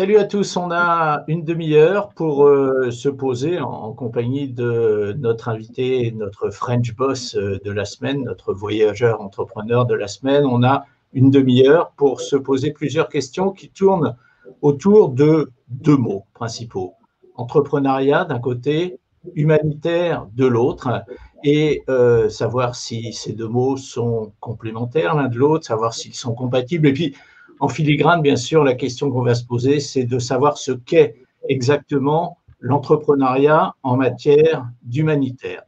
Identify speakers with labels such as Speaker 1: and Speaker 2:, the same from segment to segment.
Speaker 1: Salut à tous, on a une demi-heure pour se poser en compagnie de notre invité, notre French boss de la semaine, notre voyageur entrepreneur de la semaine. On a une demi-heure pour se poser plusieurs questions qui tournent autour de deux mots principaux. Entrepreneuriat d'un côté, humanitaire de l'autre, et savoir si ces deux mots sont complémentaires l'un de l'autre, savoir s'ils sont compatibles, et puis en filigrane, bien sûr, la question qu'on va se poser, c'est de savoir ce qu'est exactement l'entrepreneuriat en matière d'humanitaire.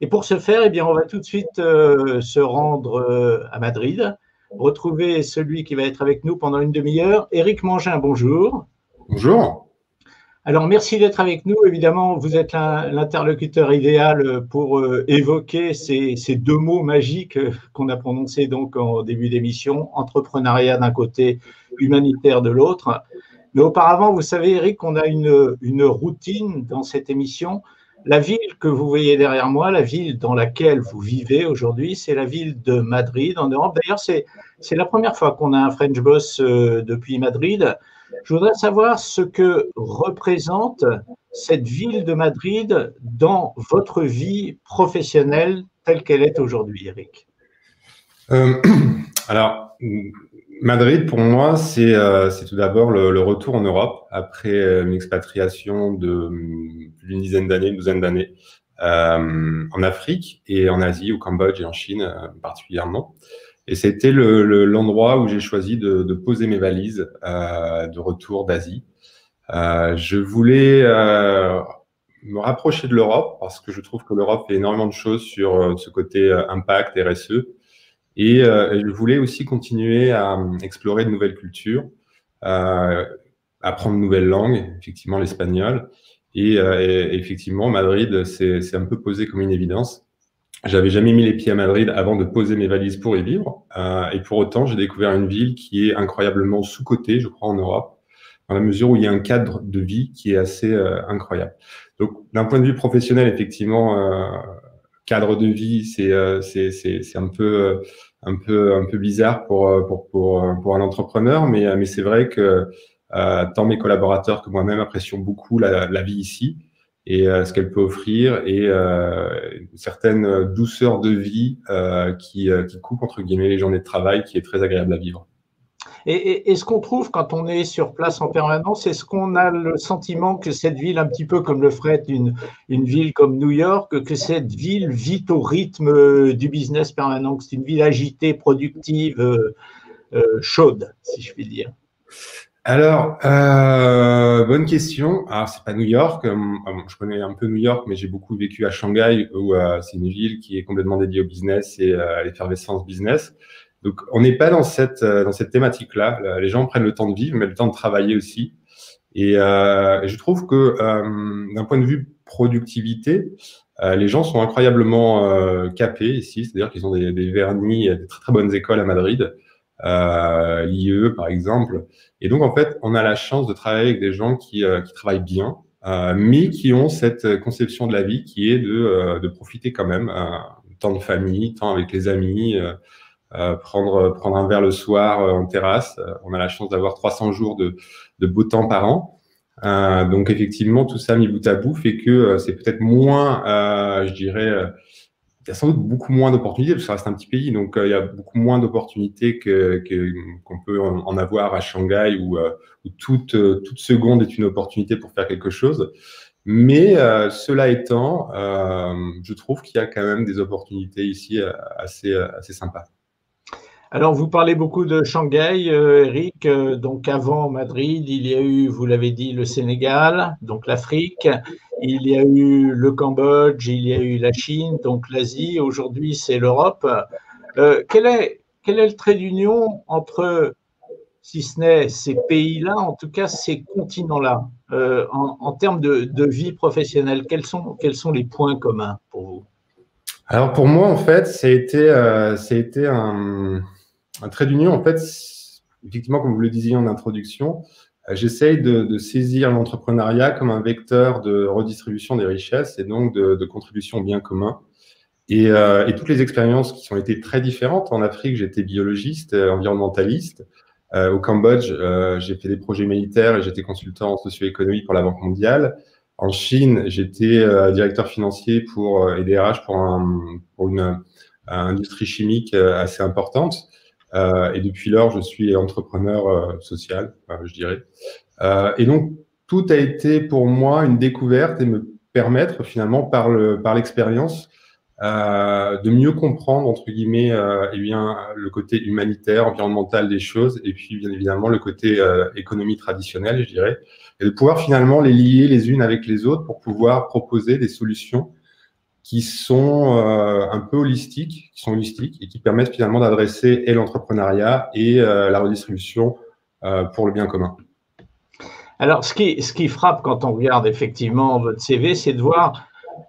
Speaker 1: Et pour ce faire, eh bien, on va tout de suite se rendre à Madrid, retrouver celui qui va être avec nous pendant une demi-heure. Éric Mangin, bonjour.
Speaker 2: Bonjour.
Speaker 1: Alors, merci d'être avec nous. Évidemment, vous êtes l'interlocuteur idéal pour évoquer ces deux mots magiques qu'on a prononcés donc en début d'émission, entrepreneuriat d'un côté, humanitaire de l'autre. Mais auparavant, vous savez, Eric, on a une routine dans cette émission. La ville que vous voyez derrière moi, la ville dans laquelle vous vivez aujourd'hui, c'est la ville de Madrid, en Europe. D'ailleurs, c'est la première fois qu'on a un French Boss depuis Madrid. Je voudrais savoir ce que représente cette ville de Madrid dans votre vie professionnelle telle qu'elle est aujourd'hui, Eric.
Speaker 2: Alors, Madrid, pour moi, c'est tout d'abord le retour en Europe après une expatriation de plus d'une dizaine d'années, une douzaine d'années, en Afrique et en Asie, au Cambodge et en Chine particulièrement. Et c'était l'endroit où j'ai choisi de poser mes valises de retour d'Asie. Je voulais me rapprocher de l'Europe parce que je trouve que l'Europe fait énormément de choses sur ce côté impact, RSE. Et je voulais aussi continuer à explorer de nouvelles cultures, apprendre de nouvelles langues, effectivement l'espagnol. Et effectivement, Madrid, c'est un peu posé comme une évidence. J'avais jamais mis les pieds à Madrid avant de poser mes valises pour y vivre. Et pour autant, j'ai découvert une ville qui est incroyablement sous-cotée, je crois, en Europe, dans la mesure où il y a un cadre de vie qui est assez incroyable. Donc, d'un point de vue professionnel, effectivement, cadre de vie, c'est un peu bizarre pour un entrepreneur, mais c'est vrai que tant mes collaborateurs que moi-même apprécions beaucoup la vie ici et ce qu'elle peut offrir et une certaine douceur de vie qui coupe entre guillemets les journées de travail, qui est très agréable à vivre.
Speaker 1: Et ce qu'on trouve quand on est sur place en permanence, est-ce qu'on a le sentiment que cette ville, un petit peu comme le ferait une ville comme New York, que cette ville vit au rythme du business permanent, que c'est une ville agitée, productive, chaude, si je puis dire?
Speaker 2: Alors, bonne question. Alors, c'est pas New York. Je connais un peu New York, mais j'ai beaucoup vécu à Shanghai, où c'est une ville qui est complètement dédiée au business et à l'effervescence business. Donc, on n'est pas dans cette thématique-là. Les gens prennent le temps de vivre, mais le temps de travailler aussi. Et je trouve que d'un point de vue productivité, les gens sont incroyablement capés ici. C'est-à-dire qu'ils ont des vernis, des très très bonnes écoles à Madrid, l'IE par exemple. Et donc en fait, on a la chance de travailler avec des gens qui travaillent bien, mais qui ont cette conception de la vie qui est de profiter quand même, temps de famille, temps avec les amis. Prendre un verre le soir en terrasse. On a la chance d'avoir 300 jours de beau temps par an. Donc effectivement, tout ça mis bout à bout fait que c'est peut-être moins, je dirais, il y a sans doute beaucoup moins d'opportunités parce que ça reste un petit pays, donc il y a beaucoup moins d'opportunités qu'on peut en avoir à Shanghai où toute seconde est une opportunité pour faire quelque chose. Mais cela étant, je trouve qu'il y a quand même des opportunités ici assez sympas.
Speaker 1: Alors, vous parlez beaucoup de Shanghai, Eric. Donc, avant Madrid, il y a eu, vous l'avez dit, le Sénégal, donc l'Afrique. Il y a eu le Cambodge, il y a eu la Chine, donc l'Asie. Aujourd'hui, c'est l'Europe. Quel est le trait d'union entre, si ce n'est ces pays-là, en tout cas ces continents-là, en termes de vie professionnelle? Quels sont les points communs pour vous?
Speaker 2: Alors, pour moi, en fait, ça a été un trait d'union, en fait, effectivement, comme vous le disiez en introduction, j'essaye de saisir l'entrepreneuriat comme un vecteur de redistribution des richesses et donc de contribution au bien commun. Et toutes les expériences qui ont été très différentes. En Afrique, j'étais biologiste, environnementaliste. Au Cambodge, j'ai fait des projets militaires et j'étais consultant en socio-économie pour la Banque mondiale. En Chine, j'étais directeur financier et DRH pour une industrie chimique assez importante. Et depuis lors, je suis entrepreneur social, je dirais. Et donc, tout a été pour moi une découverte et me permettre finalement par l'expérience de mieux comprendre, entre guillemets, eh bien, le côté humanitaire, environnemental des choses, et puis bien évidemment le côté économie traditionnelle, je dirais, et de pouvoir finalement les lier les unes avec les autres pour pouvoir proposer des solutions qui sont un peu holistiques, et qui permettent finalement d'adresser et l'entrepreneuriat et la redistribution pour le bien commun.
Speaker 1: Alors, ce qui frappe quand on regarde effectivement votre CV, c'est de voir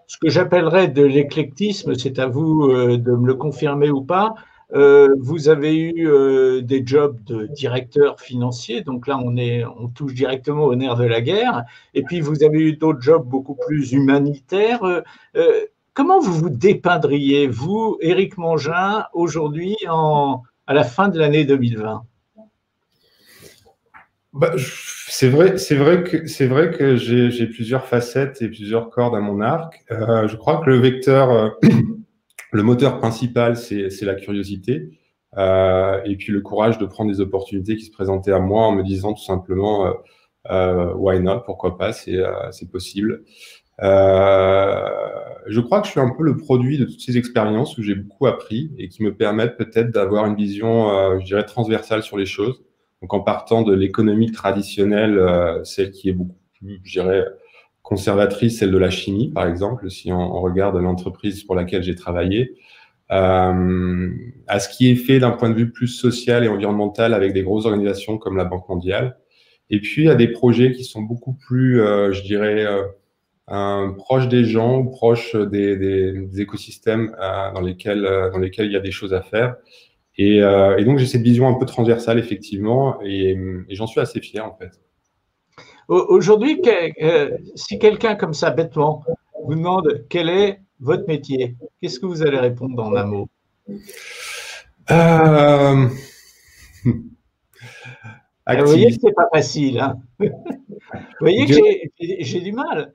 Speaker 1: ce que j'appellerais de l'éclectisme. C'est à vous de me le confirmer ou pas. Vous avez eu des jobs de directeur financier, donc là on touche directement au nerf de la guerre. Et puis vous avez eu d'autres jobs beaucoup plus humanitaires. Comment vous vous dépeindriez, vous, Éric Mangin, aujourd'hui à la fin de l'année 2020?
Speaker 2: Bah, c'est vrai que j'ai plusieurs facettes et plusieurs cordes à mon arc. Je crois que le vecteur, le moteur principal, c'est la curiosité. Et puis le courage de prendre des opportunités qui se présentaient à moi en me disant tout simplement why not, pourquoi pas, c'est possible. Je crois que je suis un peu le produit de toutes ces expériences où j'ai beaucoup appris et qui me permettent peut-être d'avoir une vision, je dirais, transversale sur les choses. Donc, en partant de l'économie traditionnelle, celle qui est beaucoup plus, je dirais, conservatrice, celle de la chimie, par exemple, si on regarde l'entreprise pour laquelle j'ai travaillé, à ce qui est fait d'un point de vue plus social et environnemental avec des grosses organisations comme la Banque mondiale, et puis à des projets qui sont beaucoup plus, je dirais, proches des gens ou proches des écosystèmes dans lesquels il y a des choses à faire. Et donc, j'ai cette vision un peu transversale, effectivement, et j'en suis assez fier, en fait.
Speaker 1: Aujourd'hui, si quelqu'un comme ça, bêtement, vous demande quel est votre métier, qu'est-ce que vous allez répondre en un mot? Vous voyez que c'est pas facile, hein. Vous voyez que j'ai du mal.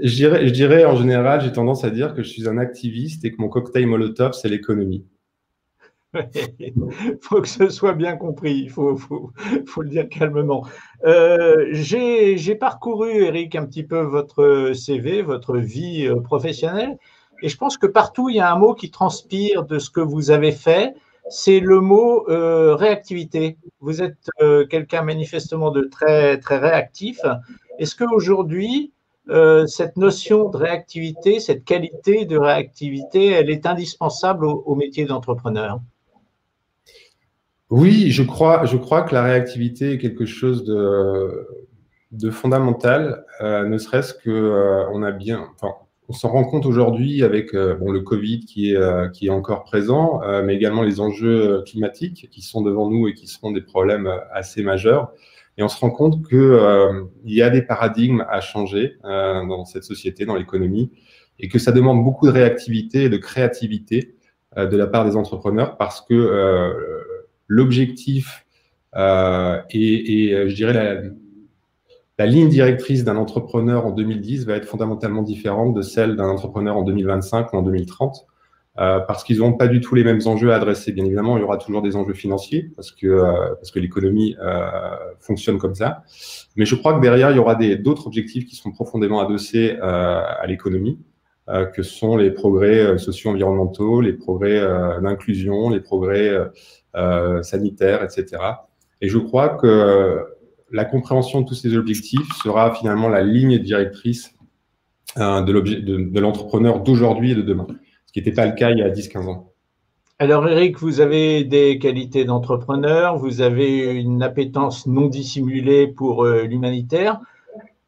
Speaker 2: Je dirais, en général, j'ai tendance à dire que je suis un activiste et que mon cocktail Molotov, c'est l'économie.
Speaker 1: Il faut que ce soit bien compris, il faut le dire calmement. J'ai parcouru, Éric, un petit peu votre CV, votre vie professionnelle, et je pense que partout, il y a un mot qui transpire de ce que vous avez fait, c'est le mot réactivité. Vous êtes quelqu'un manifestement de très, très réactif. Est-ce qu'aujourd'hui, cette notion de réactivité, cette qualité de réactivité, elle est indispensable au métier d'entrepreneur?
Speaker 2: Oui, je crois que la réactivité est quelque chose de fondamental, ne serait-ce que on s'en rend compte aujourd'hui avec le Covid qui est encore présent, mais également les enjeux climatiques qui sont devant nous et qui seront des problèmes assez majeurs. Et on se rend compte que il y a des paradigmes à changer dans cette société, dans l'économie, et que ça demande beaucoup de réactivité et de créativité de la part des entrepreneurs parce que l'objectif et je dirais la ligne directrice d'un entrepreneur en 2010 va être fondamentalement différente de celle d'un entrepreneur en 2025 ou en 2030 parce qu'ils n'ont pas du tout les mêmes enjeux à adresser. Bien évidemment, il y aura toujours des enjeux financiers parce que l'économie fonctionne comme ça. Mais je crois que derrière, il y aura d'autres objectifs qui seront profondément adossés à l'économie, que sont les progrès socio-environnementaux, les progrès d'inclusion, les progrès sanitaires, etc. Et je crois que la compréhension de tous ces objectifs sera finalement la ligne directrice de l'entrepreneur d'aujourd'hui et de demain, ce qui n'était pas le cas il y a 10-15 ans.
Speaker 1: Alors Éric, vous avez des qualités d'entrepreneur, vous avez une appétence non dissimulée pour l'humanitaire.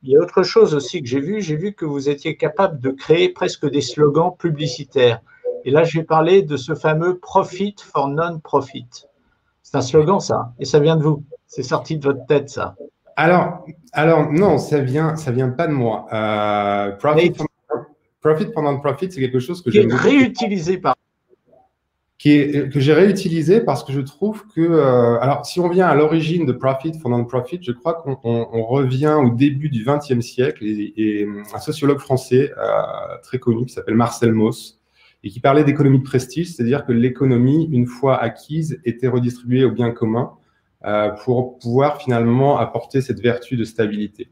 Speaker 1: Il y a autre chose aussi que j'ai vu que vous étiez capable de créer presque des slogans publicitaires. Et là, je vais parler de ce fameux Profit for Non-Profit. C'est un slogan, ça, et ça vient de vous. C'est sorti de votre tête, ça.
Speaker 2: Alors non, ça vient pas de moi. Profit for Non-Profit, c'est quelque chose que
Speaker 1: j'aime beaucoup. Réutilisé par.
Speaker 2: que j'ai réutilisé parce que je trouve que, alors si on vient à l'origine de Profit for Non-Profit, je crois qu'on revient au début du XXe siècle et un sociologue français très connu qui s'appelle Marcel Mauss et qui parlait d'économie de prestige, c'est-à-dire que l'économie, une fois acquise, était redistribuée au bien commun pour pouvoir finalement apporter cette vertu de stabilité.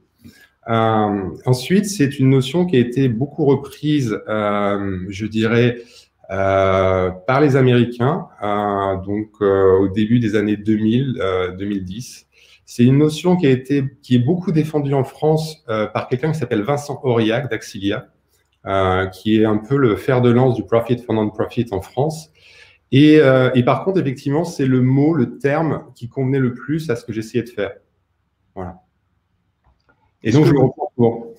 Speaker 2: Ensuite, c'est une notion qui a été beaucoup reprise, je dirais, par les Américains, au début des années 2000, 2010. C'est une notion qui est beaucoup défendue en France par quelqu'un qui s'appelle Vincent Aurillac d'Axilia, qui est un peu le fer de lance du Profit for Non-Profit en France. Et par contre, effectivement, c'est le mot, le terme qui convenait le plus à ce que j'essayais de faire. Voilà. Et donc, je le reprends pour...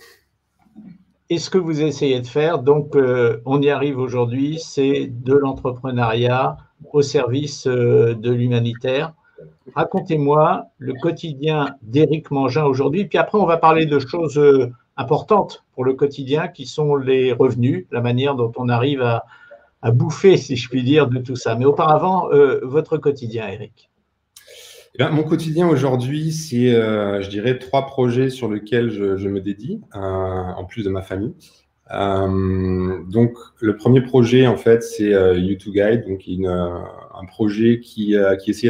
Speaker 1: Et ce que vous essayez de faire, donc on y arrive aujourd'hui, c'est de l'entrepreneuriat au service de l'humanitaire. Racontez-moi le quotidien d'Éric Mangin aujourd'hui, puis après on va parler de choses importantes pour le quotidien qui sont les revenus, la manière dont on arrive à bouffer, si je puis dire, de tout ça. Mais auparavant, votre quotidien, Éric.
Speaker 2: Eh bien, mon quotidien aujourd'hui, c'est, je dirais, 3 projets sur lesquels je me dédie, en plus de ma famille. Donc, le premier projet, en fait, c'est U2Guide, donc un projet qui essaie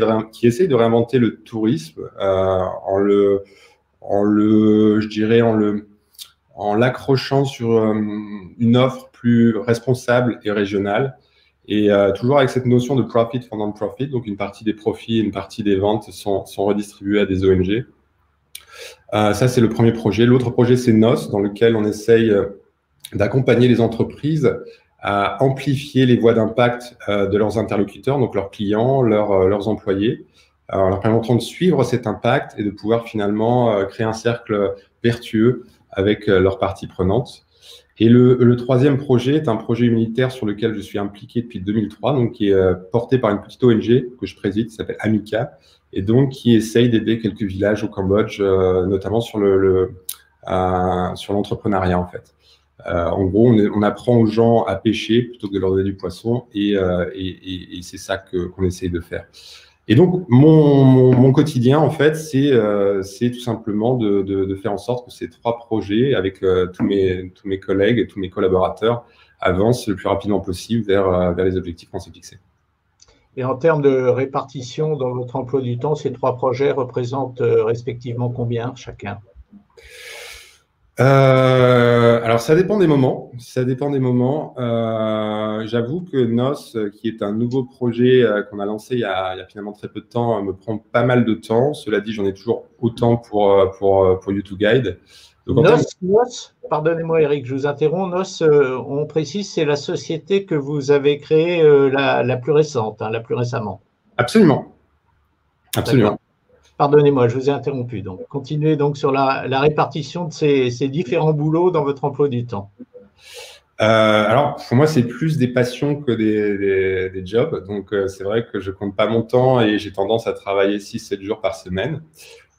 Speaker 2: de réinventer le tourisme en l'accrochant sur une offre plus responsable et régionale. Et toujours avec cette notion de profit for non-profit, donc une partie des profits et une partie des ventes sont redistribuées à des ONG. Ça, c'est le premier projet. L'autre projet, c'est NOS, dans lequel on essaye d'accompagner les entreprises à amplifier les voies d'impact de leurs interlocuteurs, donc leurs clients, leurs employés, en leur permettant de suivre cet impact et de pouvoir finalement créer un cercle vertueux avec leurs parties prenantes. Et le troisième projet est un projet humanitaire sur lequel je suis impliqué depuis 2003, donc qui est porté par une petite ONG que je préside, qui s'appelle Amica, et donc qui essaye d'aider quelques villages au Cambodge, notamment sur l'entrepreneuriat en fait. En gros, on apprend aux gens à pêcher plutôt que de leur donner du poisson, et c'est ça qu'on essaye de faire. Et donc, mon quotidien, en fait, c'est tout simplement de faire en sorte que ces 3 projets, avec tous mes collègues et tous mes collaborateurs, avancent le plus rapidement possible vers les objectifs qu'on s'est fixés.
Speaker 1: Et en termes de répartition dans votre emploi du temps, ces 3 projets représentent respectivement combien chacun ?
Speaker 2: Alors, ça dépend des moments. Ça dépend des moments. J'avoue que NOS, qui est un nouveau projet qu'on a lancé il y a finalement très peu de temps, me prend pas mal de temps. Cela dit, j'en ai toujours autant pour U2Guide.
Speaker 1: NOS, pardonnez-moi Eric, je vous interromps. NOS, on précise, c'est la société que vous avez créée la plus récente, la plus récemment.
Speaker 2: Absolument. Absolument.
Speaker 1: Pardonnez-moi, je vous ai interrompu. Donc, continuez donc sur la répartition de ces différents boulots dans votre emploi du temps.
Speaker 2: Alors, pour moi, c'est plus des passions que des jobs. Donc, c'est vrai que je compte pas mon temps et j'ai tendance à travailler 6-7 jours par semaine.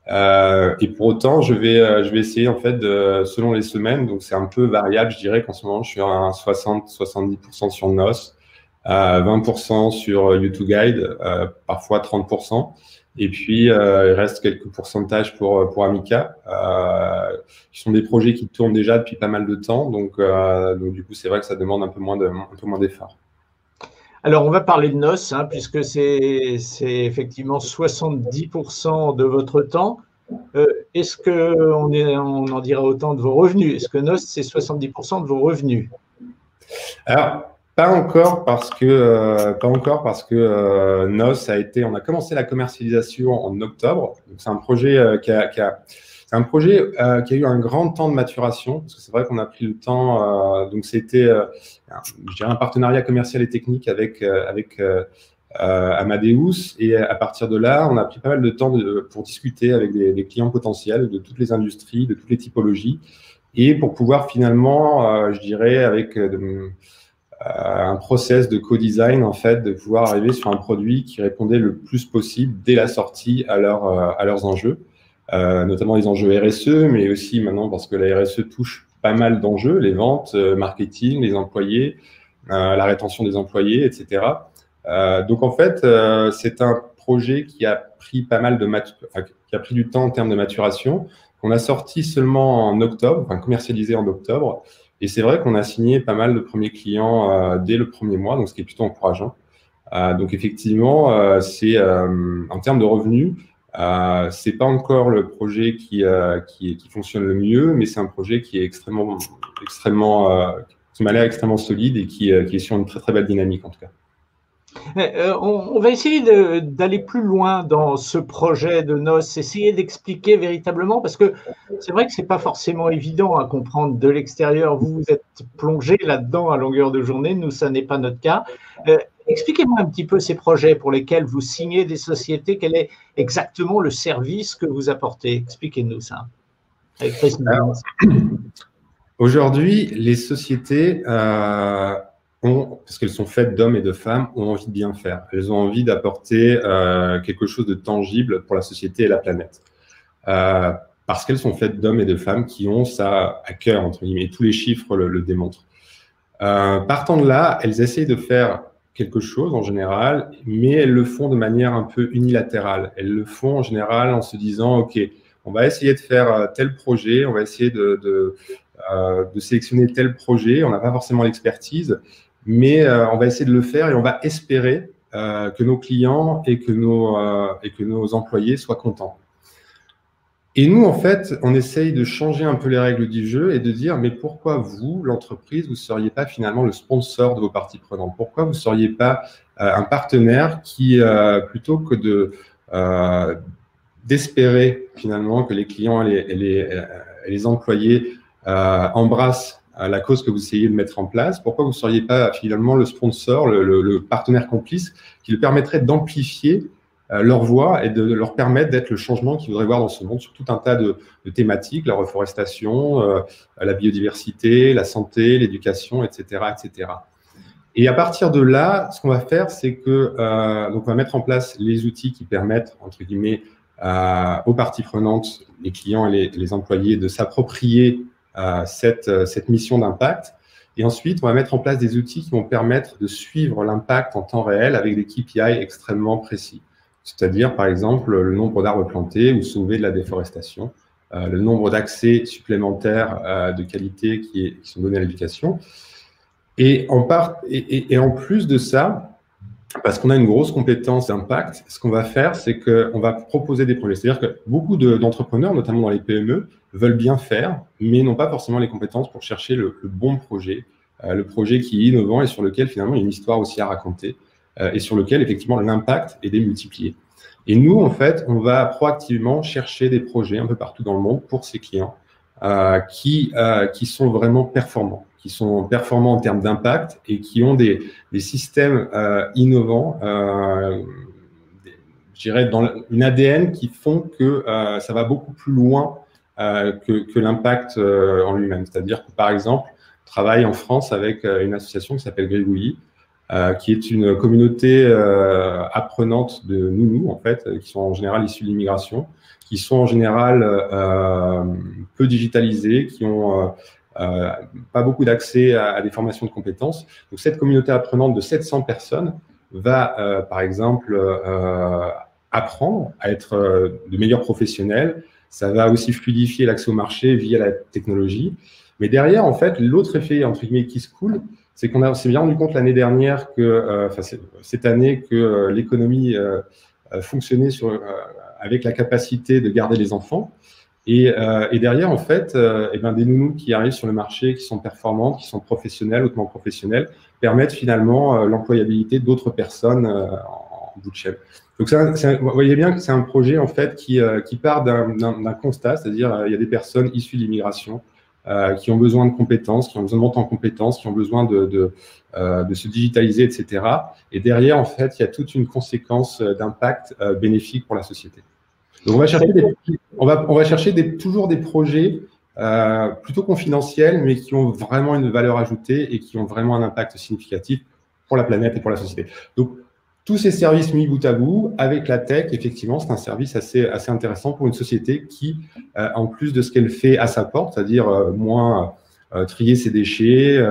Speaker 2: Et pour autant, je vais essayer, en fait, selon les semaines. Donc, c'est un peu variable. Je dirais qu'en ce moment, je suis à 60-70% sur NOS, 20% sur U2Guide, parfois 30%. Et puis, il reste quelques pourcentages pour Amica, qui sont des projets qui tournent déjà depuis pas mal de temps. Donc du coup, c'est vrai que ça demande un peu moins d'efforts.
Speaker 1: Alors, on va parler de NOS, puisque c'est effectivement 70% de votre temps. Est-ce qu'on en dira autant de vos revenus? Est-ce que NOS, c'est 70% de vos revenus?
Speaker 2: Alors, pas encore parce que NOS on a commencé la commercialisation en octobre. C'est un projet qui a eu un grand temps de maturation, parce que c'est vrai qu'on a pris le temps. Donc c'était, je dirais, un partenariat commercial et technique avec Amadeus, et à partir de là, on a pris pas mal de temps pour discuter avec des clients potentiels de toutes les industries, de toutes les typologies, et pour pouvoir finalement, je dirais, avec un process de co-design, en fait, de pouvoir arriver sur un produit qui répondait le plus possible dès la sortie à leurs enjeux, notamment les enjeux RSE, mais aussi maintenant parce que la RSE touche pas mal d'enjeux, les ventes, marketing, les employés, la rétention des employés, etc. Donc, en fait, c'est un projet qui a pris pas mal de qui a pris du temps en termes de maturation, qu'on a sorti seulement en octobre, enfin commercialisé en octobre. Et c'est vrai qu'on a signé pas mal de premiers clients dès le premier mois, donc ce qui est plutôt encourageant. Donc effectivement, en termes de revenus, c'est pas encore le projet qui fonctionne le mieux, mais c'est un projet qui est qui m'a l'air extrêmement solide et qui est sur une très très belle dynamique en tout cas.
Speaker 1: On va essayer d'aller plus loin dans ce projet de noces, essayer d'expliquer véritablement, parce que c'est vrai que c'est pas forcément évident à comprendre de l'extérieur. Vous êtes plongé là-dedans à longueur de journée, nous, ça n'est pas notre cas. Expliquez-moi un petit peu ces projets pour lesquels vous signez des sociétés. Quel est exactement le service que vous apportez? Expliquez-nous ça. Avec précision.
Speaker 2: Aujourd'hui, les sociétés parce qu'elles sont faites d'hommes et de femmes, ont envie de bien faire. Elles ont envie d'apporter quelque chose de tangible pour la société et la planète. Parce qu'elles sont faites d'hommes et de femmes qui ont ça à cœur, entre guillemets. Tous les chiffres le démontrent. Partant de là, elles essayent de faire quelque chose en général, mais elles le font de manière un peu unilatérale. Elles le font en général en se disant, OK, on va essayer de faire tel projet, on va essayer de sélectionner tel projet, on n'a pas forcément l'expertise, mais on va essayer de le faire et on va espérer que nos clients et que nos employés soient contents. Et nous, en fait, on essaye de changer un peu les règles du jeu et de dire, mais pourquoi vous, l'entreprise, vous ne seriez pas finalement le sponsor de vos parties prenantes? Pourquoi vous ne seriez pas un partenaire qui, plutôt que d'espérer finalement que les clients et les employés embrassent la cause que vous essayez de mettre en place, pourquoi vous ne seriez pas finalement le sponsor, le partenaire complice qui leur permettrait d'amplifier leur voix et de leur permettre d'être le changement qu'ils voudraient voir dans ce monde sur tout un tas de thématiques, la reforestation, la biodiversité, la santé, l'éducation, etc., etc. Et à partir de là, ce qu'on va faire, c'est que donc on va mettre en place les outils qui permettent, entre guillemets, aux parties prenantes, les clients et les employés, de s'approprier cette mission d'impact. Et ensuite, on va mettre en place des outils qui vont permettre de suivre l'impact en temps réel avec des KPI extrêmement précis. C'est-à-dire, par exemple, le nombre d'arbres plantés ou sauver de la déforestation, le nombre d'accès supplémentaires de qualité qui sont donnés à l'éducation. Et en plus de ça, parce qu'on a une grosse compétence d'impact, ce qu'on va faire, c'est qu'on va proposer des projets. C'est-à-dire que beaucoup d'entrepreneurs, notamment dans les PME, veulent bien faire, mais n'ont pas forcément les compétences pour chercher le bon projet, le projet qui est innovant et sur lequel, finalement, il y a une histoire aussi à raconter et sur lequel, effectivement, l'impact est démultiplié. Et nous, en fait, on va proactivement chercher des projets un peu partout dans le monde pour ces clients qui sont vraiment performants, qui sont performants en termes d'impact et qui ont des systèmes innovants, je dirais, dans une ADN qui font que ça va beaucoup plus loin que l'impact en lui-même. C'est-à-dire que, par exemple, on travaille en France avec une association qui s'appelle Gribouillis, qui est une communauté apprenante de nounous, en fait, qui sont en général issus de l'immigration, qui sont en général peu digitalisés, qui ont pas beaucoup d'accès à des formations de compétences. Donc, cette communauté apprenante de 700 personnes va, par exemple, apprendre à être de meilleurs professionnels. Ça va aussi fluidifier l'accès au marché via la technologie. Mais derrière, en fait, l'autre effet, entre guillemets, qui se coule, c'est qu'on s'est bien rendu compte l'année dernière cette année, que l'économie fonctionnait avec la capacité de garder les enfants. Et derrière, en fait, des nounous qui arrivent sur le marché, qui sont performantes, qui sont professionnelles, hautement professionnelles, permettent finalement l'employabilité d'autres personnes en bout de chaîne. Donc, vous voyez bien que c'est un projet en fait qui part d'un constat, c'est-à-dire il y a des personnes issues de l'immigration qui ont besoin de compétences, qui ont besoin de monter en compétences, qui ont besoin de se digitaliser, etc. Et derrière, en fait, il y a toute une conséquence d'impact bénéfique pour la société. Donc, on va chercher toujours des projets plutôt confidentiels, mais qui ont vraiment une valeur ajoutée et qui ont vraiment un impact significatif pour la planète et pour la société. Donc, tous ces services mis bout à bout, avec la tech, effectivement, c'est un service assez intéressant pour une société qui, en plus de ce qu'elle fait à sa porte, c'est-à-dire moins trier ses déchets,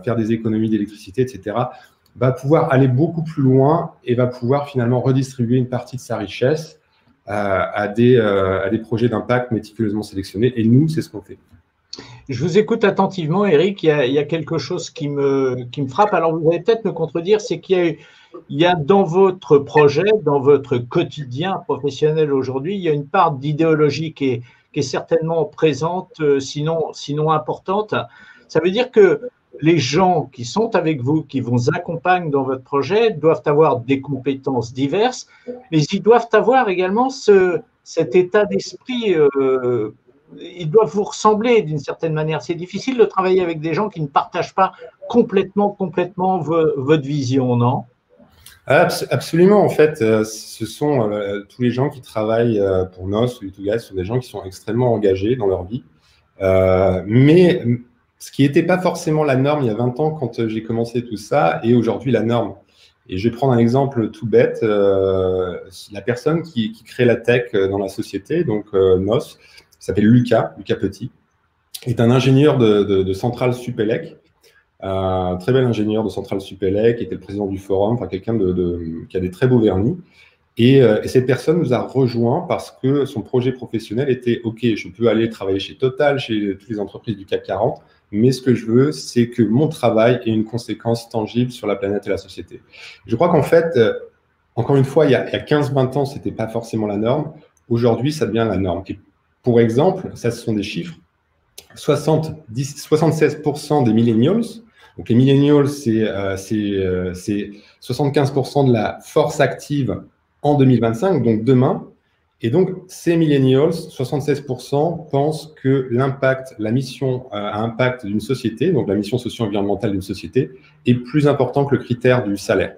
Speaker 2: faire des économies d'électricité, etc., va pouvoir aller beaucoup plus loin et va pouvoir finalement redistribuer une partie de sa richesse à des projets d'impact méticuleusement sélectionnés. Et nous, c'est ce qu'on fait.
Speaker 1: Je vous écoute attentivement, Eric. Il y a quelque chose qui me frappe. Alors, vous allez peut-être me contredire, c'est qu'il y a dans votre projet, dans votre quotidien professionnel aujourd'hui, il y a une part d'idéologie qui est certainement présente, sinon importante. Ça veut dire que les gens qui sont avec vous, qui vous accompagnent dans votre projet, doivent avoir des compétences diverses, mais ils doivent avoir également cet état d'esprit. Ils doivent vous ressembler d'une certaine manière. C'est difficile de travailler avec des gens qui ne partagent pas complètement votre vision, non?
Speaker 2: Absolument, en fait, ce sont tous les gens qui travaillent pour NOS ou U2Guys, ce sont des gens qui sont extrêmement engagés dans leur vie. Mais ce qui n'était pas forcément la norme il y a 20 ans quand j'ai commencé tout ça, est aujourd'hui la norme. Et je vais prendre un exemple tout bête. La personne qui crée la tech dans la société, donc NOS, s'appelle Lucas Petit, est un ingénieur de centrale Supélec, très bel ingénieur de centrale Supélec, qui était le président du forum, enfin quelqu'un qui a des très beaux vernis. Et cette personne nous a rejoint parce que son projet professionnel était « Ok, je peux aller travailler chez Total, chez toutes les entreprises du CAC 40, mais ce que je veux, c'est que mon travail ait une conséquence tangible sur la planète et la société. » Je crois qu'en fait, encore une fois, il y a 15-20 ans, ce n'était pas forcément la norme. Aujourd'hui, ça devient la norme. Et pour exemple, ça, ce sont des chiffres, 76% des millennials, donc les millennials, c'est 75% de la force active en 2025, donc demain. Et donc, ces millennials, 76% pensent que l'impact, la mission à impact d'une société, donc la mission socio-environnementale d'une société, est plus important que le critère du salaire.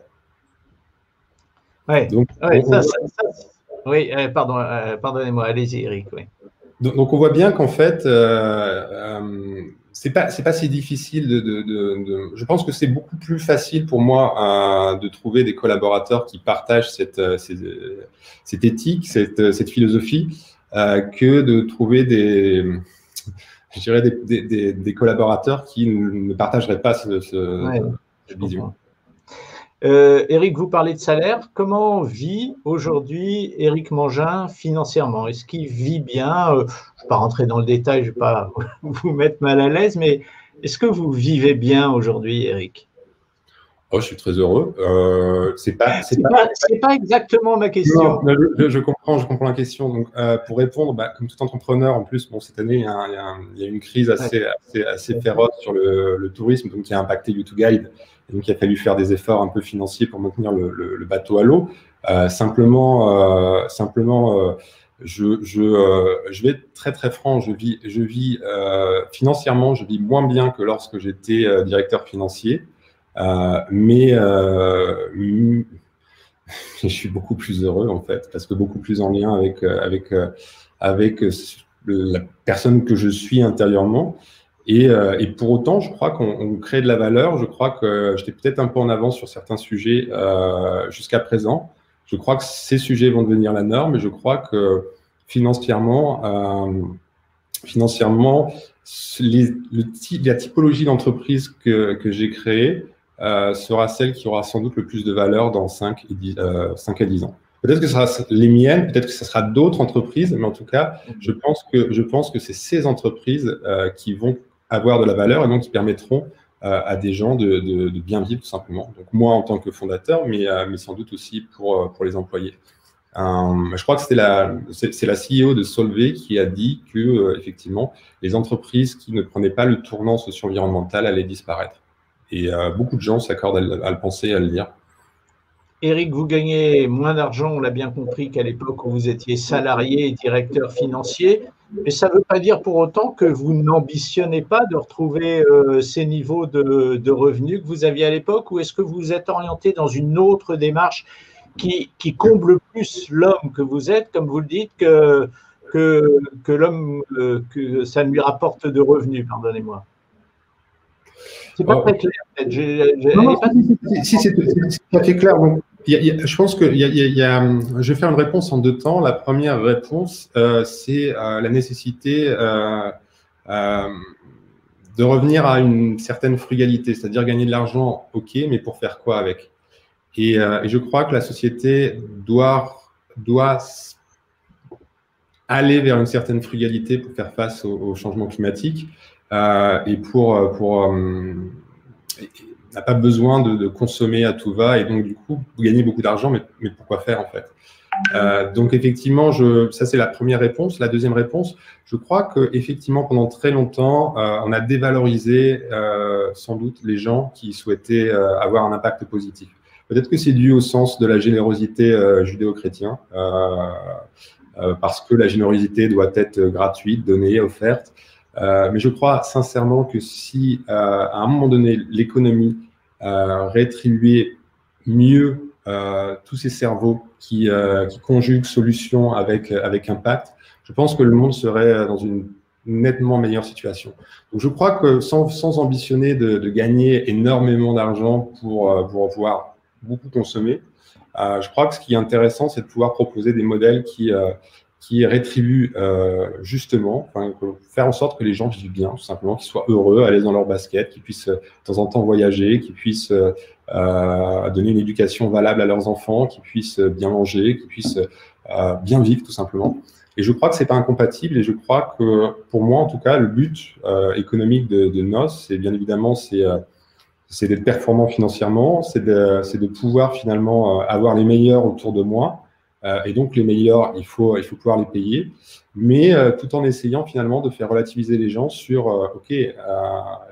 Speaker 1: Ouais. Donc, oui, pardonnez-moi, allez-y, Eric. Oui.
Speaker 2: Donc, on voit bien qu'en fait, c'est pas si difficile je pense que c'est beaucoup plus facile pour moi de trouver des collaborateurs qui partagent cette éthique, cette philosophie, que de trouver des collaborateurs qui ne partageraient pas cette vision.
Speaker 1: Eric, vous parlez de salaire. Comment vit aujourd'hui Eric Mangin financièrement? Est-ce qu'il vit bien? Je ne vais pas rentrer dans le détail, je ne vais pas vous mettre mal à l'aise, mais est-ce que vous vivez bien aujourd'hui, Eric?
Speaker 2: Oh, je suis très heureux. C'est pas
Speaker 1: exactement ma question.
Speaker 2: Non, je comprends la question. Donc, pour répondre, comme tout entrepreneur, en plus, cette année, il y a une crise assez féroce sur le tourisme, donc qui a impacté U2Guide. Donc, il a fallu faire des efforts un peu financiers pour maintenir le bateau à l'eau. Simplement, je vais être très très franc. Je vis financièrement, je vis moins bien que lorsque j'étais directeur financier. Mais je suis beaucoup plus heureux en fait, parce que beaucoup plus en lien avec la personne que je suis intérieurement. Et pour autant, je crois qu'on crée de la valeur. Je crois que j'étais peut-être un peu en avance sur certains sujets jusqu'à présent. Je crois que ces sujets vont devenir la norme, et je crois que financièrement, la typologie d'entreprise que j'ai créée sera celle qui aura sans doute le plus de valeur dans 5 à 10 ans. Peut-être que ce sera les miennes, peut-être que ce sera d'autres entreprises, mais en tout cas, je pense que c'est ces entreprises qui vont avoir de la valeur et donc qui permettront à des gens de bien vivre tout simplement. Donc moi en tant que fondateur, mais sans doute aussi pour les employés. Je crois que c'est la CEO de Solvay qui a dit que effectivement les entreprises qui ne prenaient pas le tournant socio-environnemental allaient disparaître. Et beaucoup de gens s'accordent à le penser et à le dire.
Speaker 1: Eric, vous gagnez moins d'argent, on l'a bien compris, qu'à l'époque où vous étiez salarié et directeur financier, mais ça ne veut pas dire pour autant que vous n'ambitionnez pas de retrouver ces niveaux de revenus que vous aviez à l'époque, ou est-ce que vous êtes orienté dans une autre démarche qui comble plus l'homme que vous êtes, comme vous le dites, que l'homme, que ça ne lui rapporte de revenus, pardonnez-moi. C'est pas très clair.
Speaker 2: Si, c'est tout à fait clair. Donc, je pense que je vais faire une réponse en 2 temps. La première réponse, c'est la nécessité de revenir à une certaine frugalité, c'est-à-dire gagner de l'argent, ok, mais pour faire quoi avec? Et je crois que la société doit aller vers une certaine frugalité pour faire face au changement climatique et n'a pas besoin de consommer à tout va et donc du coup gagner beaucoup d'argent, mais pourquoi faire en fait? Donc effectivement, ça c'est la première réponse. La deuxième réponse, je crois que effectivement pendant très longtemps, on a dévalorisé sans doute les gens qui souhaitaient avoir un impact positif. Peut-être que c'est dû au sens de la générosité judéo-chrétien, parce que la générosité doit être gratuite, donnée, offerte. Mais je crois sincèrement que si à un moment donné l'économie rétribuait mieux tous ces cerveaux qui conjuguent solutions avec impact, je pense que le monde serait dans une nettement meilleure situation. Donc je crois que sans ambitionner de gagner énormément d'argent pour pouvoir beaucoup consommer, je crois que ce qui est intéressant, c'est de pouvoir proposer des modèles qui rétribuent justement, faire en sorte que les gens vivent bien, tout simplement, qu'ils soient heureux, à l'aise dans leur basket, qu'ils puissent de temps en temps voyager, qu'ils puissent donner une éducation valable à leurs enfants, qu'ils puissent bien manger, qu'ils puissent bien vivre, tout simplement. Et je crois que c'est pas incompatible, et je crois que, pour moi en tout cas, le but économique de NOS, c'est bien évidemment, c'est d'être performant financièrement, c'est de pouvoir finalement avoir les meilleurs autour de moi. Et donc, les meilleurs, il faut pouvoir les payer, mais tout en essayant finalement de faire relativiser les gens sur OK,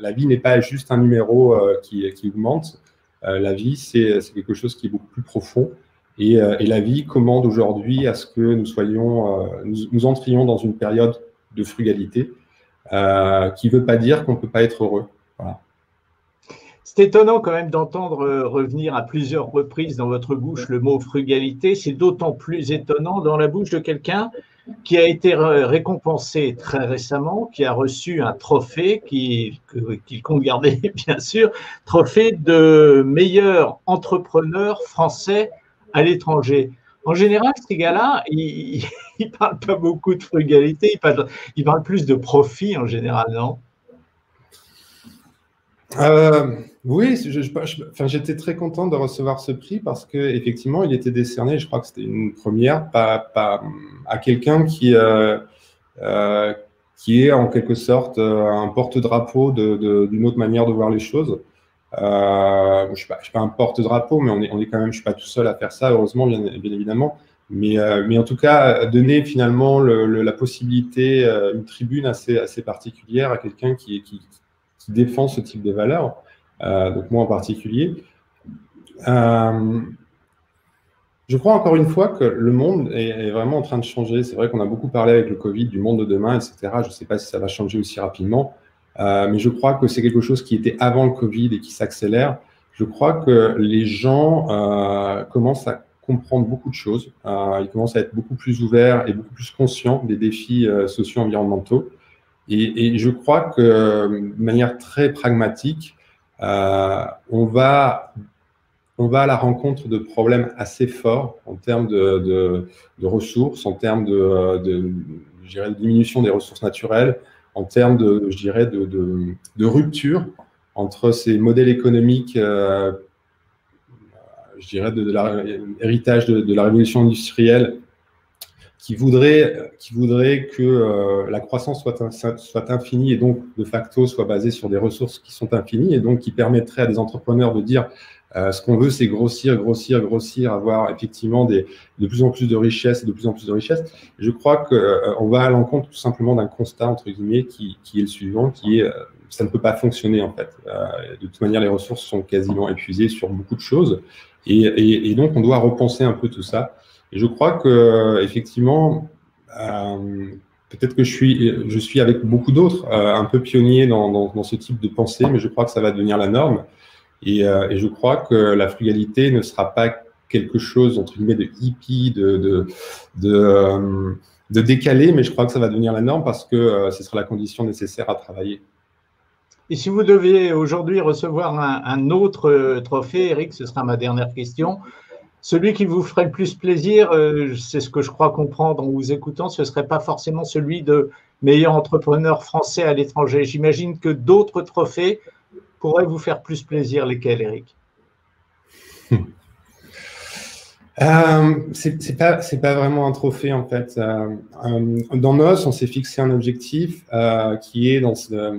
Speaker 2: la vie n'est pas juste un numéro qui augmente. La vie, c'est quelque chose qui est beaucoup plus profond. Et la vie commande aujourd'hui à ce que nous entrions dans une période de frugalité qui ne veut pas dire qu'on ne peut pas être heureux. Voilà.
Speaker 1: C'est étonnant quand même d'entendre revenir à plusieurs reprises dans votre bouche le mot frugalité. C'est d'autant plus étonnant dans la bouche de quelqu'un qui a été récompensé très récemment, qui a reçu un trophée qu'il compte garder, bien sûr, trophée de meilleur entrepreneur français à l'étranger. En général, ces gars-là, ils ne parlent pas beaucoup de frugalité, ils parlent plus de profit en général, non ?
Speaker 2: Oui, j'étais très content de recevoir ce prix parce que effectivement, il était décerné, je crois que c'était une première, à quelqu'un qui est en quelque sorte un porte-drapeau d'une autre manière de voir les choses. Je ne suis pas un porte-drapeau, mais on est quand même, je ne suis pas tout seul à faire ça, heureusement, bien évidemment. Mais en tout cas, donner finalement la possibilité, une tribune assez particulière à quelqu'un qui défend ce type de valeurs, donc moi en particulier. Je crois encore une fois que le monde est vraiment en train de changer. C'est vrai qu'on a beaucoup parlé avec le Covid du monde de demain, etc. Je ne sais pas si ça va changer aussi rapidement, mais je crois que c'est quelque chose qui était avant le Covid et qui s'accélère. Je crois que les gens commencent à comprendre beaucoup de choses. Ils commencent à être beaucoup plus ouverts et beaucoup plus conscients des défis socio-environnementaux. Et je crois que de manière très pragmatique, on va à la rencontre de problèmes assez forts en termes de ressources, en termes de diminution des ressources naturelles, en termes de rupture entre ces modèles économiques, héritage de la révolution industrielle, qui voudrait que la croissance soit infinie et donc de facto soit basée sur des ressources qui sont infinies et donc qui permettrait à des entrepreneurs de dire ce qu'on veut, c'est grossir, avoir effectivement de plus en plus de richesses et de plus en plus de richesses. Je crois qu'on va à l'encontre tout simplement d'un constat, entre guillemets, qui est le suivant, qui est ça ne peut pas fonctionner en fait. De toute manière, les ressources sont quasiment épuisées sur beaucoup de choses et donc on doit repenser un peu tout ça. Et je crois que effectivement, peut-être que je suis avec beaucoup d'autres un peu pionnier dans ce type de pensée, mais je crois que ça va devenir la norme. Et je crois que la frugalité ne sera pas quelque chose entre guillemets de hippie, de décalé, mais je crois que ça va devenir la norme parce que ce sera la condition nécessaire à travailler.
Speaker 1: Et si vous deviez aujourd'hui recevoir un autre trophée, Eric, ce sera ma dernière question. Celui qui vous ferait le plus plaisir, c'est ce que je crois comprendre en vous écoutant, ce ne serait pas forcément celui de meilleur entrepreneur français à l'étranger. J'imagine que d'autres trophées pourraient vous faire plus plaisir. Lesquels, Eric?
Speaker 2: C'est pas vraiment un trophée en fait. Dans NOS, on s'est fixé un objectif qui est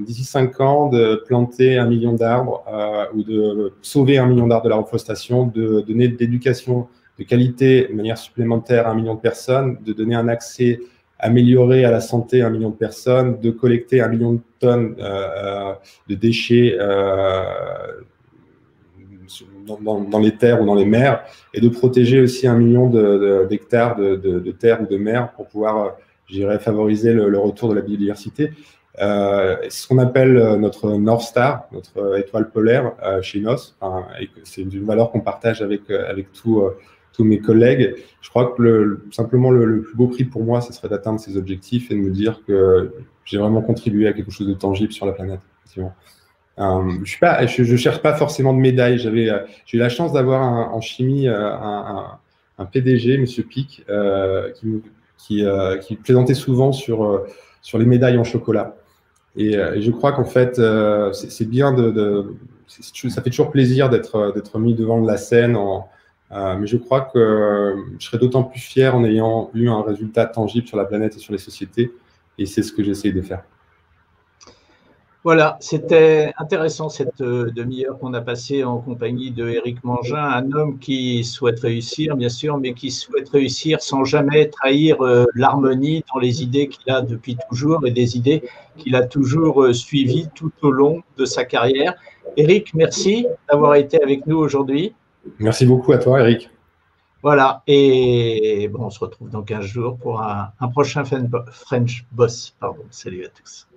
Speaker 2: d'ici 5 ans de planter 1 million d'arbres ou de sauver 1 million d'arbres de la reforestation, de donner de l'éducation de qualité de manière supplémentaire à 1 million de personnes, de donner un accès amélioré à la santé à 1 million de personnes, de collecter 1 million de tonnes de déchets dans les terres ou dans les mers, et de protéger aussi 1 million d'hectares de terres ou de mers pour pouvoir, je dirais, favoriser le retour de la biodiversité. C'est ce qu'on appelle notre North Star, notre étoile polaire chez NOS. Enfin, c'est une valeur qu'on partage avec tous mes collègues. Je crois que simplement le plus beau prix pour moi, ce serait d'atteindre ces objectifs et de me dire que j'ai vraiment contribué à quelque chose de tangible sur la planète. Je cherche pas forcément de médaille. J'ai eu la chance d'avoir en chimie un PDG, Monsieur Pic, qui plaisantait souvent sur les médailles en chocolat. Et je crois qu'en fait, c'est bien ça fait toujours plaisir d'être mis devant de la scène. Mais je crois que je serais d'autant plus fier en ayant eu un résultat tangible sur la planète et sur les sociétés. Et c'est ce que j'essaie de faire.
Speaker 1: Voilà, c'était intéressant cette demi-heure qu'on a passée en compagnie de Éric Mangin, un homme qui souhaite réussir, bien sûr, mais qui souhaite réussir sans jamais trahir l'harmonie dans les idées qu'il a depuis toujours et des idées qu'il a toujours suivies tout au long de sa carrière. Éric, merci d'avoir été avec nous aujourd'hui.
Speaker 2: Merci beaucoup à toi, Éric.
Speaker 1: Voilà, et bon, on se retrouve dans 15 jours pour un prochain French Boss. Pardon, salut à tous.